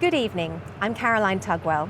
Good evening, I'm Caroline Tugwell.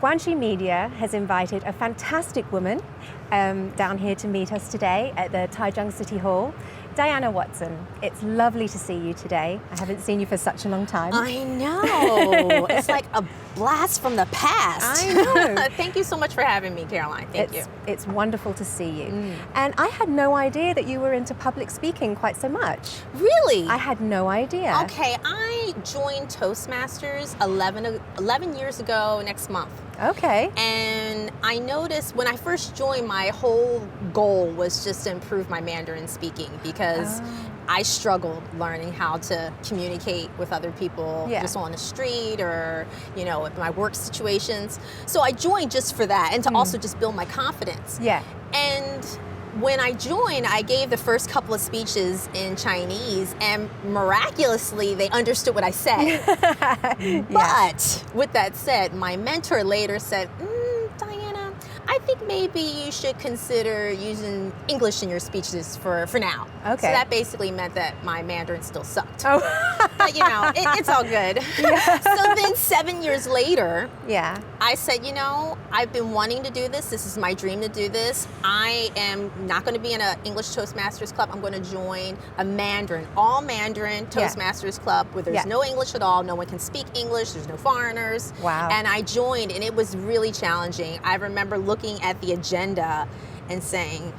GuanXi Media has invited a fantastic woman down here to meet us today at the Taichung City Hall. Diana Watson, it's lovely to see you today. I haven't seen you for such a long time. I know. It's like a blast from the past. I know. Thank you so much for having me, Caroline. Thank you. It's wonderful to see you. And I had no idea that you were into public speaking quite so much. Really? I had no idea. Okay, I joined Toastmasters 11 years ago next month. Okay. And I noticed when I first joined, my whole goal was just to improve my Mandarin speaking because I struggled learning how to communicate with other people just on the street or, with my work situations. So I joined just for that and to also just build my confidence. Yeah. And when I joined, I gave the first couple of speeches in Chinese, and miraculously, they understood what I said. But with that said, my mentor later said, Diana, I think maybe you should consider using English in your speeches for now. Okay. So that basically meant that my Mandarin still sucked. Oh. But it's all good. Yeah. So then 7 years later, yeah, I said, I've been wanting to do this. This is my dream to do this. I am not going to be in an English Toastmasters club. I'm going to join a Mandarin, all Mandarin Toastmasters club where there's no English at all. No one can speak English. There's no foreigners. Wow. And I joined, and it was really challenging. I remember looking at the agenda and saying,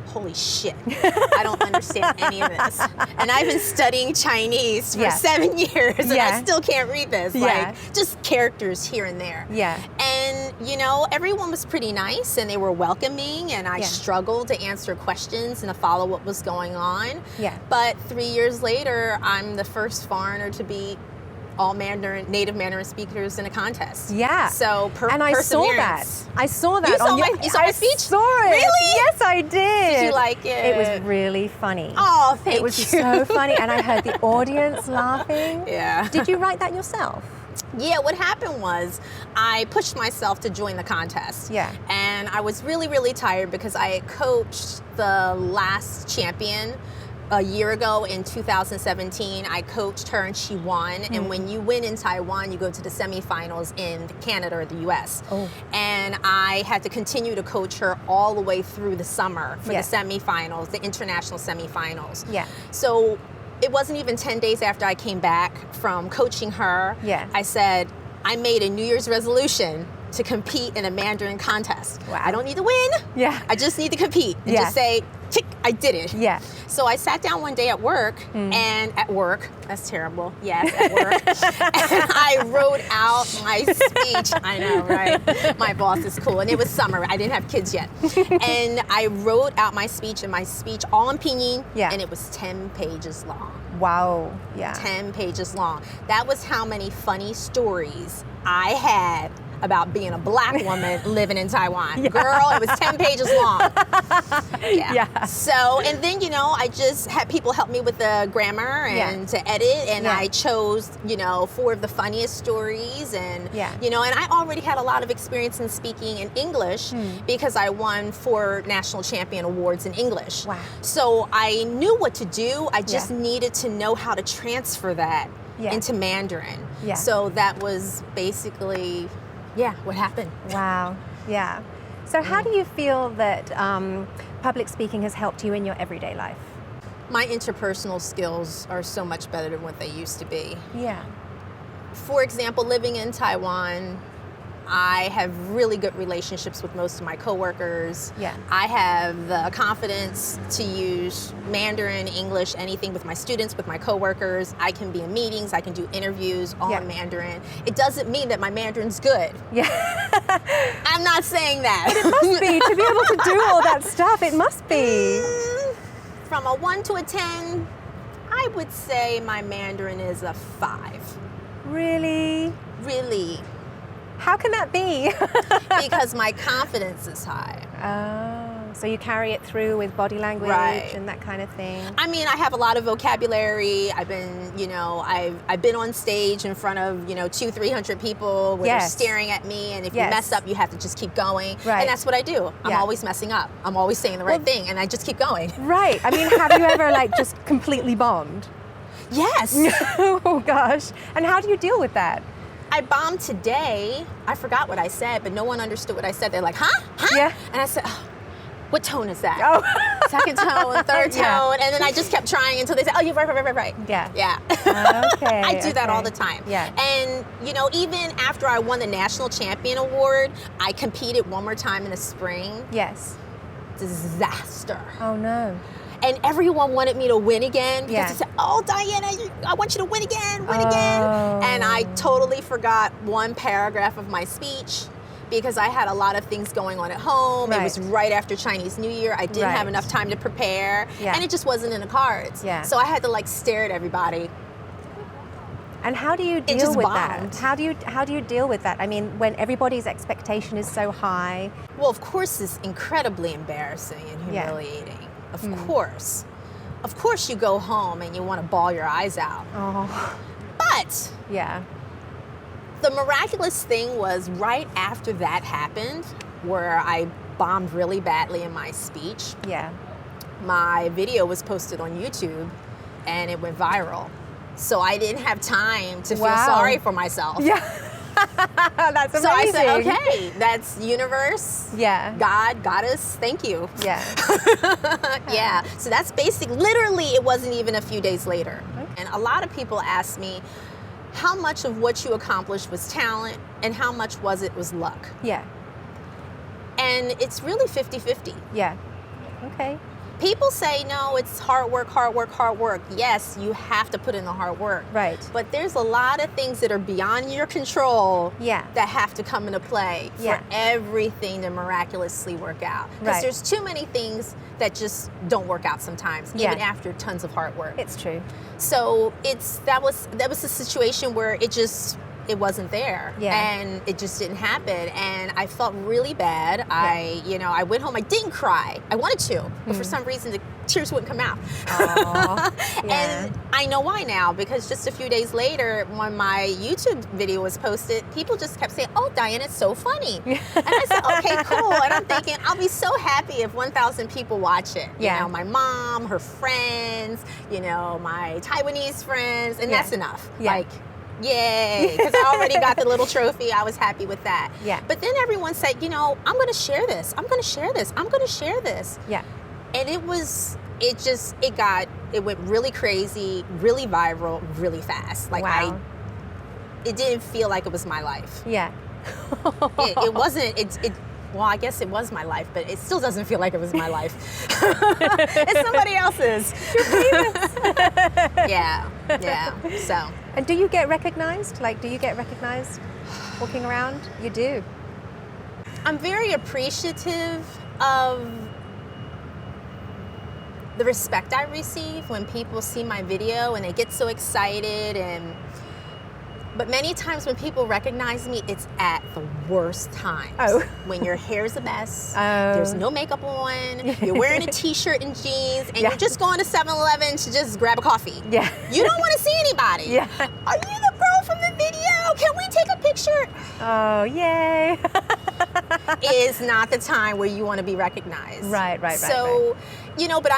holy shit, I don't understand any of this. And I've been studying Chinese for 7 years, and I still can't read this. Like, just characters here and there. Yeah. And, everyone was pretty nice, and they were welcoming, and I struggled to answer questions and to follow what was going on. Yeah. But 3 years later, I'm the first foreigner to be all native Mandarin speakers in a contest. Yeah. So and I saw that. I saw that. You saw my speech? I saw it. Really? Yes, I did. Did you like it? It was really funny. Oh, thank you. It was so funny, and I heard the audience laughing. Yeah. Did you write that yourself? Yeah, what happened was I pushed myself to join the contest. Yeah. And I was really, really tired because I had coached the last champion a year ago in 2017. I coached her and she won. And when you win in Taiwan, you go to the semifinals in Canada or the US. Oh. And I had to continue to coach her all the way through the summer for the semifinals, the international semifinals. Yeah. So it wasn't even 10 days after I came back from coaching her. Yeah. I said, I made a New Year's resolution to compete in a Mandarin contest. Wow. I don't need to win. Yeah. I just need to compete and just say, tick, I did it. Yeah. So I sat down one day at work, that's terrible. Yes, at work. And I wrote out my speech. I know, right? My boss is cool. And it was summer. I didn't have kids yet. And I wrote out my speech, all in pinyin, and it was 10 pages long. Wow. Yeah. 10 pages long. That was how many funny stories I had about being a black woman living in Taiwan. Girl, it was 10 pages long. So, and then, I just had people help me with the grammar and to edit, and I chose, 4 of the funniest stories, and, and I already had a lot of experience in speaking in English because I won 4 national champion awards in English. Wow. So I knew what to do. I just needed to know how to transfer that into Mandarin. Yeah. So that was basically what happened. Wow. Yeah. So how do you feel that public speaking has helped you in your everyday life? My interpersonal skills are so much better than what they used to be. Yeah. For example, living in Taiwan, I have really good relationships with most of my coworkers. Yeah. I have the confidence to use Mandarin, English, anything with my students, with my coworkers. I can be in meetings, I can do interviews all in Mandarin. It doesn't mean that my Mandarin's good. Yeah. I'm not saying that. But it must be, to be able to do all that stuff, it must be. From a 1 to a 10, I would say my Mandarin is a 5. Really? Really. How can that be? Because my confidence is high. Oh, so you carry it through with body language and that kind of thing? I mean, I have a lot of vocabulary. I've been, I've been on stage in front of, 200-300 people where they're staring at me, and if you mess up, you have to just keep going. Right. And that's what I do. I'm always messing up. I'm always saying the right thing, and I just keep going. Right. I mean, have you ever just completely bombed? Yes. Oh gosh. And how do you deal with that? I bombed today, I forgot what I said, but no one understood what I said. They're like, huh? Yeah. And I said, oh, what tone is that? Oh. Second tone, third tone. And then I just kept trying until they said, oh, you're right. Yeah. Okay. I do that all the time. Yeah. And, even after I won the National Champion Award, I competed one more time in the spring. Yes. Disaster. Oh, no. And everyone wanted me to win again because they said, oh, Diana, I want you to win again. And I totally forgot one paragraph of my speech because I had a lot of things going on at home. It was right after Chinese New Year. I didn't have enough time to prepare. And it just wasn't in the cards. So I had to stare at everybody. And how do you deal with that? How do you deal with that? I mean, when everybody's expectation is so high. Well, of course, it's incredibly embarrassing and humiliating. Of course. Of course you go home and you want to bawl your eyes out. Oh. But the miraculous thing was right after that happened, where I bombed really badly in my speech. Yeah. My video was posted on YouTube and it went viral. So I didn't have time to feel sorry for myself. Yeah. That's amazing. So I said, okay, that's universe. Yeah. God, goddess, thank you. Yeah. Yeah. So that's literally, it wasn't even a few days later. Okay. And a lot of people ask me, how much of what you accomplished was talent and how much was luck? Yeah. And it's really 50-50. Yeah. Okay. People say, no, it's hard work. Yes, you have to put in the hard work. Right. But there's a lot of things that are beyond your control that have to come into play for everything to miraculously work out. Because there's too many things that just don't work out sometimes, even after tons of hard work. It's true. So that was a situation where it wasn't there, and it just didn't happen, and I felt really bad. I went home. I didn't cry. I wanted to, but for some reason the tears wouldn't come out. And I know why now, because just a few days later, when my YouTube video was posted, people just kept saying, "Oh, Diane, it's so funny," and I said, "Okay, cool." And I'm thinking, I'll be so happy if 1,000 people watch it. You know, my mom, her friends, my Taiwanese friends, and that's enough. Yay, because I already got the little trophy. I was happy with that. Yeah. But then everyone said, I'm going to share this. I'm going to share this. I'm going to share this. Yeah. And it went really crazy, really viral, really fast. It didn't feel like it was my life. Yeah. It wasn't, well, I guess it was my life, but it still doesn't feel like it was my life. It's somebody else's. You're famous. Yeah. So. And do you get recognized? Do you get recognized walking around? You do. I'm very appreciative of the respect I receive when people see my video and they get so excited but many times when people recognize me, it's at the worst times. Oh. When your hair's a mess, there's no makeup on, you're wearing a t-shirt and jeans, and you're just going to 7-Eleven to just grab a coffee. Yeah. You don't want to see anybody. Yeah. Are you the girl from the video? Can we take a picture? Oh, yay. Is not the time where you want to be recognized. Right. So, but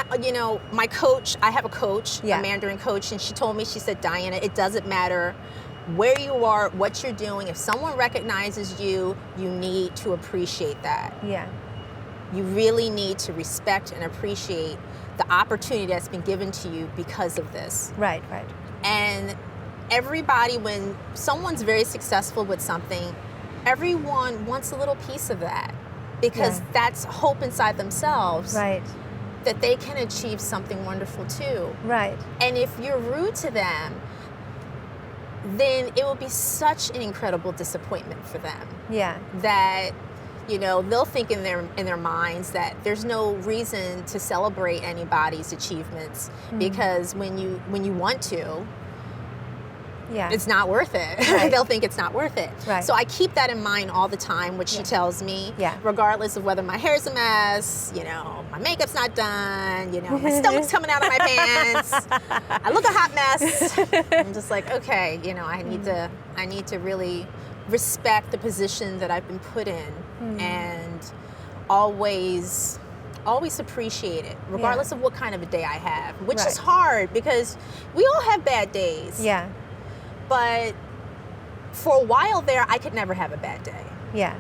my coach, I have a coach, a Mandarin coach, and she told me, she said, Diana, it doesn't matter where you are, what you're doing. If someone recognizes you, you need to appreciate that. Yeah. You really need to respect and appreciate the opportunity that's been given to you because of this. Right. And everybody, when someone's very successful with something, everyone wants a little piece of that because that's hope inside themselves. Right. That they can achieve something wonderful too. Right. And if you're rude to them, then it will be such an incredible disappointment for them. Yeah. That, they'll think in their minds that there's no reason to celebrate anybody's achievements because when you want to, it's not worth it. Right. They'll think it's not worth it. Right. So I keep that in mind all the time, what she tells me, regardless of whether my hair's a mess, my makeup's not done, my stomach's coming out of my pants, I look a hot mess. I'm just like, okay, I need to really respect the position that I've been put in and always appreciate it, regardless of what kind of a day I have, which is hard because we all have bad days. Yeah. But for a while there, I could never have a bad day. Yeah.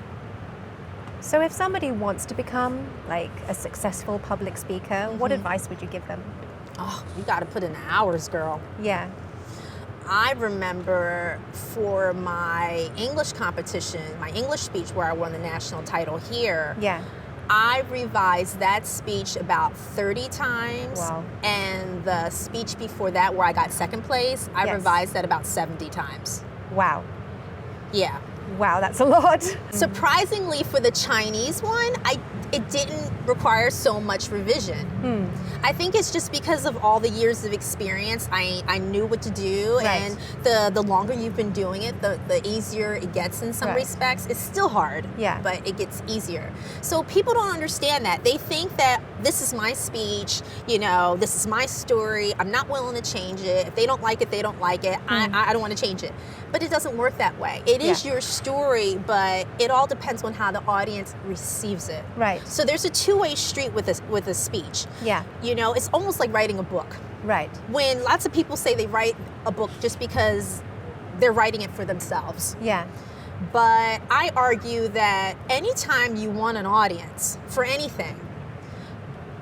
So if somebody wants to become like a successful public speaker, what advice would you give them? Oh, you got to put in the hours, girl. Yeah. I remember for my English competition, my English speech where I won the national title here, Yeah. I revised that speech about 30 times. Wow. And the speech before that where I got second place, I revised that about 70 times. Wow. Yeah. Wow, that's a lot. Surprisingly, for the Chinese one, it didn't require so much revision. I think it's just because of all the years of experience. I knew what to do, Right. and the longer you've been doing it, the easier it gets in some Right. respects. It's still hard, Yeah. but it gets easier. So people don't understand that. They think that this is my speech, this is my story. I'm not willing to change it. If they don't like it, they don't like it. I don't want to change it. But it doesn't work that way. It is your story, but it all depends on how the audience receives it. Right. So there's a two-way street with a speech. Yeah. It's almost like writing a book. Right. When lots of people say they write a book just because they're writing it for themselves. Yeah. But I argue that anytime you want an audience for anything,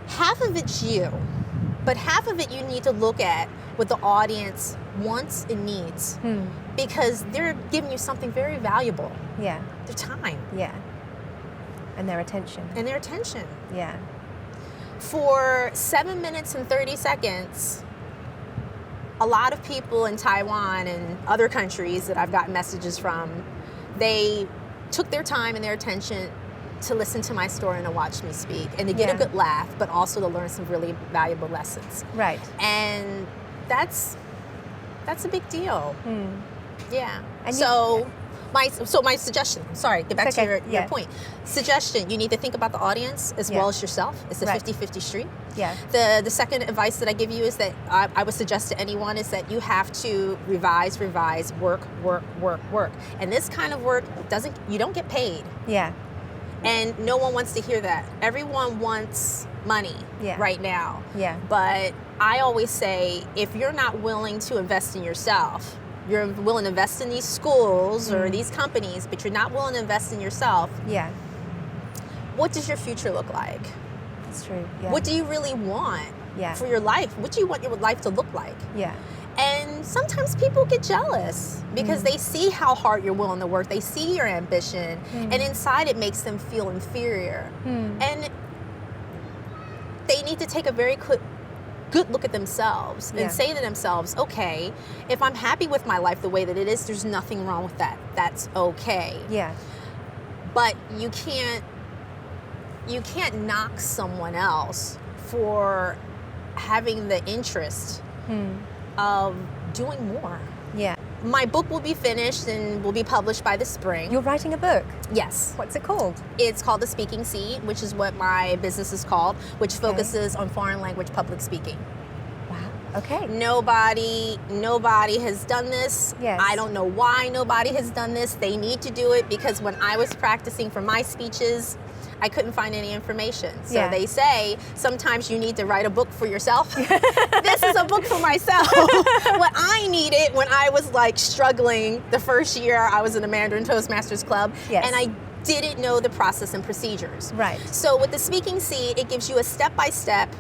half of it's you, but half of it you need to look at what the audience wants and needs. Because they're giving you something very valuable. Yeah. Their time. Yeah. And their attention. And their attention. Yeah. For 7 minutes and 30 seconds, a lot of people in Taiwan and other countries that I've gotten messages from, they took their time and their attention to listen to my story and to watch me speak and to get a good laugh, but also to learn some really valuable lessons. Right. And that's a big deal. Yeah. And my suggestion, sorry, get back to your point. Suggestion, you need to think about the audience as well as yourself. It's a 50-50 street. Yeah. The second advice that I give you is that I would suggest to anyone is that you have to revise, work. And this kind of work you don't get paid. Yeah. And no one wants to hear that. Everyone wants money right now. Yeah. But I always say, if you're not willing to invest in yourself, you're willing to invest in these schools or these companies, but you're not willing to invest in yourself, Yeah. what does your future look like? That's true. Yeah. What do you really want for your life? What do you want your life to look like? Yeah. And sometimes people get jealous because they see how hard you're willing to work. They see your ambition, and inside it makes them feel inferior. And they need to take a very good look at themselves and say to themselves, okay, if I'm happy with my life the way that it is, there's nothing wrong with that. That's okay. Yeah. But you can't knock someone else for having the interest of doing more. Yeah. My book will be finished and will be published by the spring. You're writing a book? Yes. What's it called? It's called The Speaking Seed, which is what my business is called, which focuses on foreign language public speaking. Wow. Okay. Nobody has done this. Yes. I don't know why nobody has done this. They need to do it because when I was practicing for my speeches, I couldn't find any information. So they say sometimes you need to write a book for yourself. This is a book for myself. What I needed when I was struggling the first year I was in the Mandarin Toastmasters Club, and I didn't know the process and procedures. Right. So with the Speaking Seed, it gives you a step-by-step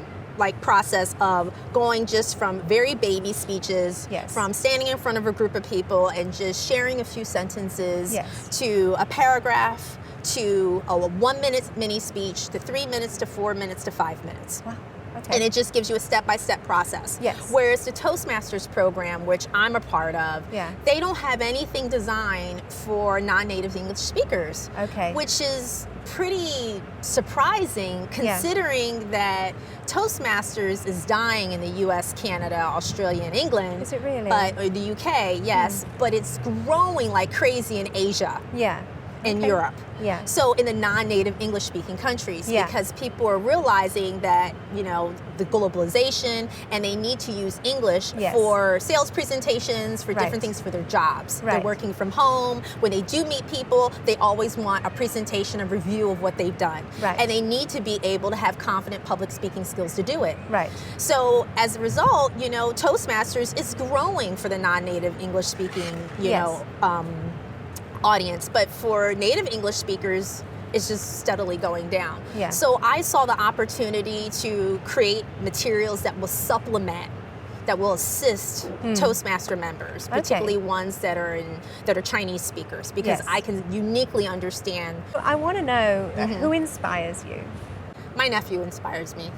process of going just from very baby speeches, from standing in front of a group of people and just sharing a few sentences, to a paragraph, to a 1 minute mini speech, to 3 minutes, to 4 minutes, to 5 minutes. Wow. Okay. And it just gives you a step-by-step process. Yes. Whereas the Toastmasters program, which I'm a part of, they don't have anything designed for non-native English speakers. Okay. Which is pretty surprising considering that Toastmasters is dying in the US, Canada, Australia, and England. Is it really? But or the UK, yes. But it's growing like crazy in Asia. Yeah. In Europe. Yeah. So in the non-native English-speaking countries, because people are realizing that, the globalization and they need to use English for sales presentations, for different things for their jobs. They're working from home. When they do meet people, they always want a presentation, a review of what they've done. Right. And they need to be able to have confident public speaking skills to do it. Right. So as a result, Toastmasters is growing for the non-native English-speaking, audience, but for native English speakers, it's just steadily going down. Yeah. So I saw the opportunity to create materials that will supplement, that will assist Toastmaster members, particularly ones that are Chinese speakers, because I can uniquely understand. I want to know who inspires you? My nephew inspires me.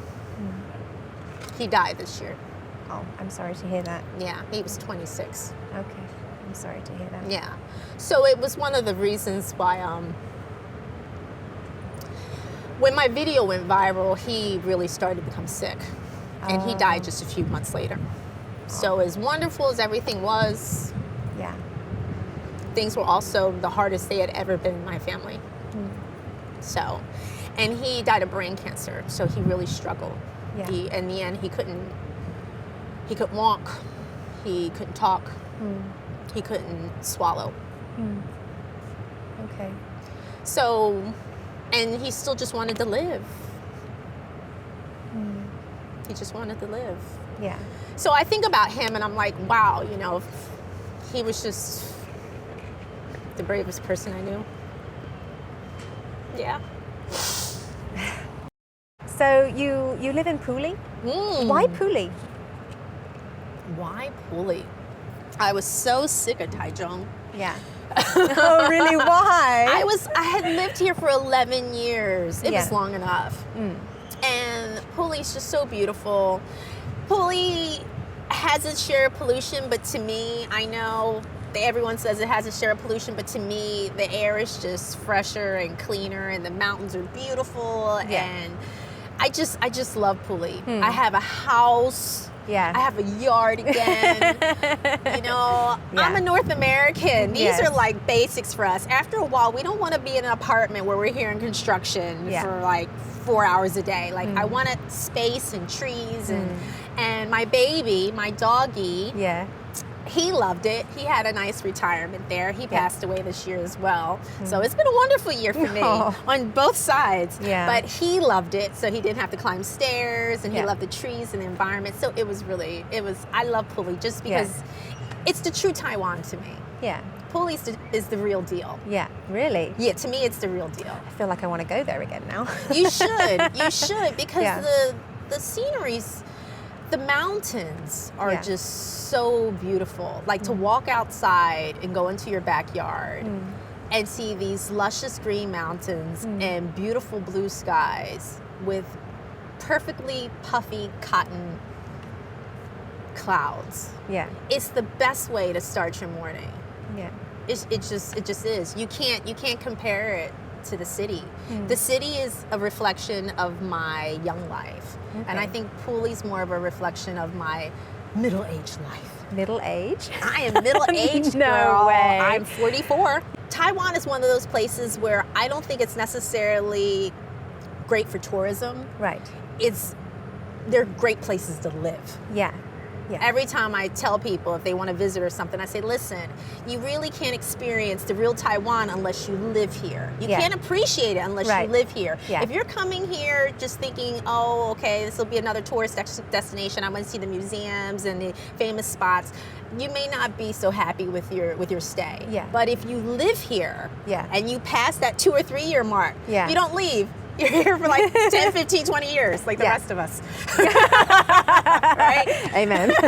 He died this year. Oh, I'm sorry to hear that. Yeah, he was 26. Okay, I'm sorry to hear that. Yeah. So it was one of the reasons why when my video went viral, he really started to become sick. And he died just a few months later. So as wonderful as everything was, things were also the hardest they had ever been in my family. So, and he died of brain cancer, so he really struggled. Yeah. In the end, he couldn't walk, he couldn't talk, he couldn't swallow. Okay. So, and he still just wanted to live. He just wanted to live. Yeah. So I think about him and I'm like, wow, you know, he was just the bravest person I knew. Yeah. So you live in Puli? Why Puli? Why Puli? I was so sick of Taichung. Yeah. Oh, really? Why? I had lived here for 11 years. It was long enough. And Puli's just so beautiful. Puli has its share of pollution, but to me, I know that everyone says it has a share of pollution, but to me, the air is just fresher and cleaner, and the mountains are beautiful, and I just love Puli. I have a house. Yeah. I have a yard again. You know, I'm a North American. These are like basics for us. After a while, we don't want to be in an apartment where we're here in construction for like 4 hours a day. Like I wanted space and trees and my baby, my doggy, he loved it. He had a nice retirement there. He passed away this year as well. So it's been a wonderful year for me on both sides. But he loved it, so he didn't have to climb stairs, and he loved the trees and the environment. So I love Puli just because it's the true Taiwan to me. Yeah. Puli is the real deal. Yeah, really? Yeah, to me it's the real deal. I feel like I want to go there again now. You should, because the sceneries, the mountains are just so beautiful. Like to walk outside and go into your backyard and see these luscious green mountains and beautiful blue skies with perfectly puffy cotton clouds. Yeah. It's the best way to start your morning. Yeah. It just is. You can't compare it to the city. The city is a reflection of my young life. And I think Puli's more of a reflection of my middle-aged life. Middle-aged? I am middle-aged, No girl. way. I'm 44. Taiwan is one of those places where I don't think it's necessarily great for tourism. Right. They're great places to live. Yeah. Yeah. Every time I tell people if they want to visit or something, I say, listen, you really can't experience the real Taiwan unless you live here. You can't appreciate it unless you live here. Yeah. If you're coming here just thinking, oh, okay, this will be another tourist destination, I want to see the museums and the famous spots, you may not be so happy with your stay. Yeah. But if you live here and you pass that 2 or 3 year mark, you don't leave. You're here for like 10, 15, 20 years, like the rest of us. Right? Amen. All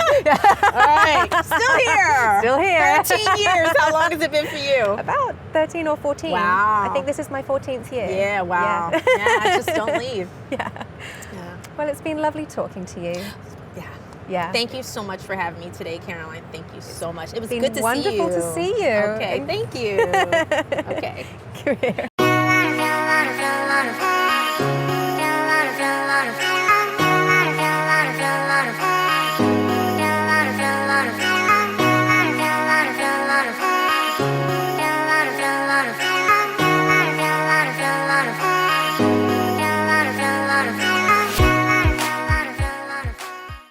right. Still here. Still here. 13 years. How long has it been for you? About 13 or 14. Wow. I think this is my 14th year. Yeah, wow. Yeah, just don't leave. Yeah. Well, it's been lovely talking to you. Yeah. Thank you so much for having me today, Caroline. Thank you so much. It was good to see you. Wonderful to see you. Okay, thank you. Okay. Come here.